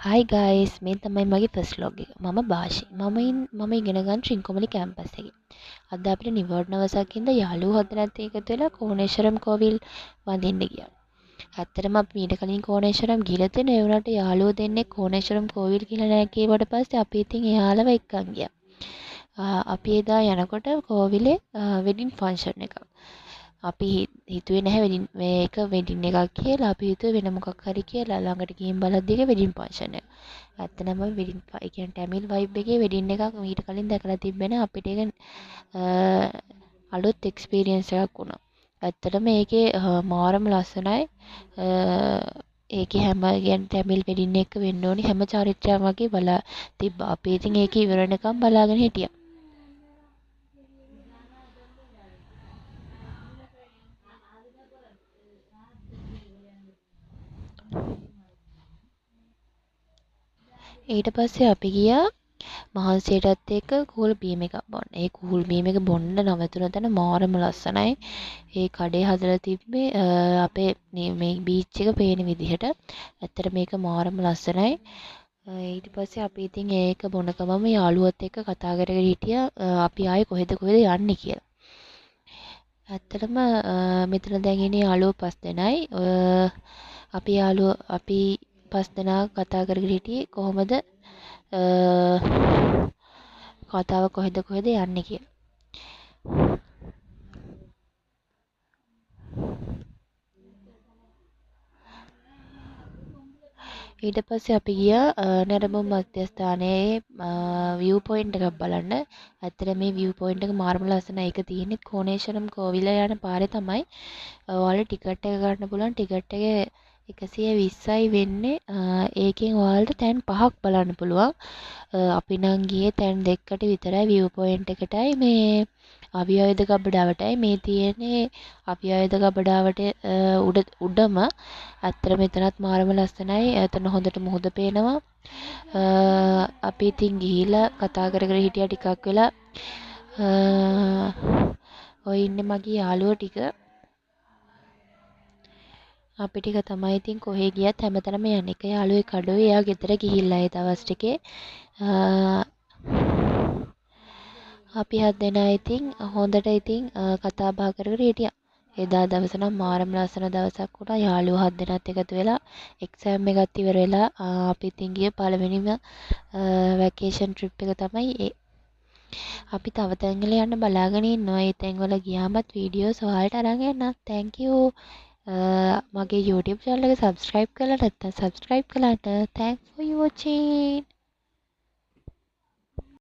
Hi guys, මේ තමයි මගේ ෆස්ට් vlog එක. මම භාෂි. මම ඉගෙන ගන්න ත්‍රිංකොමලි කැම්පස් එකේ. අද අපිට නිවර්ණ දවසකින්ද යාළුවෝ හදනත් එකතු වෙලා කෝණේශ්වරම් කෝවිල් වඳින්න ගියා. ඇත්තටම අපි මීට කලින් කෝණේශ්වරම් ගිහලා තියෙන ඒ වුණාට යාළුවෝ දෙන්නේ කෝණේශ්වරම් කෝවිල් කියලා නැහැ කිව්වට පස්සේ අපි ඉතින් එයාලව එක්කන් ගියා. අපි එදා යනකොට කෝවිලේ වෙඩින් ෆන්ක්ෂන් එකක්. අපි හිතුවේ නැහැ මේක වෙඩින් එකක් කියලා. අපි හිතුවේ වෙන මොකක් හරි කියලා. ළඟට ගිහින් බලද්දි ඒක වෙඩින් ෆන්ක්ෂන් එක. ඇත්තටම වෙඩින් ඒ කියන්නේ ටැමිල් වයිබ් එකේ වෙඩින් එකක් මීට කලින් දැකලා තිබ්බේ නැහැ. අපිට ඒක අලුත් එක්ස්පීරියන්ස් එකක් වුණා. ඇත්තටම මේකේ මාරම ලස්සනයි. ඒකේ හැම කියන්නේ ටැමිල් වෙඩින් එක වෙන්න ඕනි හැම චාරිත්‍රාවක් වගේ බලා තිබ්බා. අපි ඉතින් ඒක ඉවර වෙනකම් බලාගෙන හිටියා. ඊට පස්සේ අපි ගියා මහන්සියටත් එක්ක කූල් බීම් එකක් බොන්න. ඒ කූල් බීම් එක බොන්න නවතුන තැන මාරම ලස්සනයි. ඒ කඩේ හදලා තිබ්බේ අපේ මේ බීච් එක පේන විදිහට. ඇත්තට මේක මාරම ලස්සනයි. ඊට පස්සේ අපි ඉතින් ඒක බොන ගමම යාළුවොත් එක්ක කතා කරගෙන හිටියා අපි ආයේ කොහෙද යන්නේ කියලා. ඇත්තටම මෙතන දැන් ඉන්නේ යාළුවෝ 5 දෙනයි. අපි 5 දෙනා කතා කරගෙන හිටියේ කොහොමද කතාව කොහෙද යන්නේ කියලා. ඊට පස්සේ අපි ගියා නැරඹුම් මධ්‍යස්ථානයේ view point එකක් බලන්න. ඇත්තට මේ view point එක මාරම ලස්සනයි. ඒක තියෙන්නේ කෝණේශ්වරම් කෝවිල යන පාරේ තමයි. ඔයාලට ටිකට් එක ගන්න පුළුවන්. ටිකට් එක 120යි වෙන්නේ. ඒකෙන් ඔයාලට තැන් 5ක් බලන්න පුළුවන්. අපි නම් ගියේ තැන් දෙකකට විතරයි view point එකටයි මේ අවියෝධ ගබඩාවටයි මේ තියෙන්නේ. අවියෝධ ගබඩාවට උඩම ඇත්තට මෙතනත් මාරම ලස්සනයි. එතන හොඳට මුහුද පේනවා. අපි ඉතින් ගිහිලා කතා කරගෙන හිටියා ටිකක් වෙලා. ඔය ඉන්නේ මගේ යාළුවෝ ටික. අපි ටික තමයි ඉතින් කොහේ ගියත් හැමතැනම යන්නේ. එක යාළුවෙක් අඩුයි. එයා ගෙදර ගිහිල්ලා ඒ දවස් ටිකේ. අපි 7 දෙනා ඉතින් හොඳට ඉතින් කතා බහ කරගෙන හිටියා. එදා දවස නම් මාරම ලස්සන දවසක් වුණා. යාළුවෝ 7 දෙනාත් එකතු වෙලා එක්සෑම් එකත් ඉවර වෙලා අපි ඉතින් ගිය පළවෙනිම වැකේෂන් ට්‍රිප් එක තමයි ඒ. අපි තව තැන්වල යන්න බලාගෙන ඉන්නවා. ඒ තැන්වල ගියාමත් වීඩියෝස් ඔයාලට අරන් එන්නම්. thank you. මගේ YouTube channel එක subscribe කරලා නැත්නම් subscribe කරන්න. thanks for watching.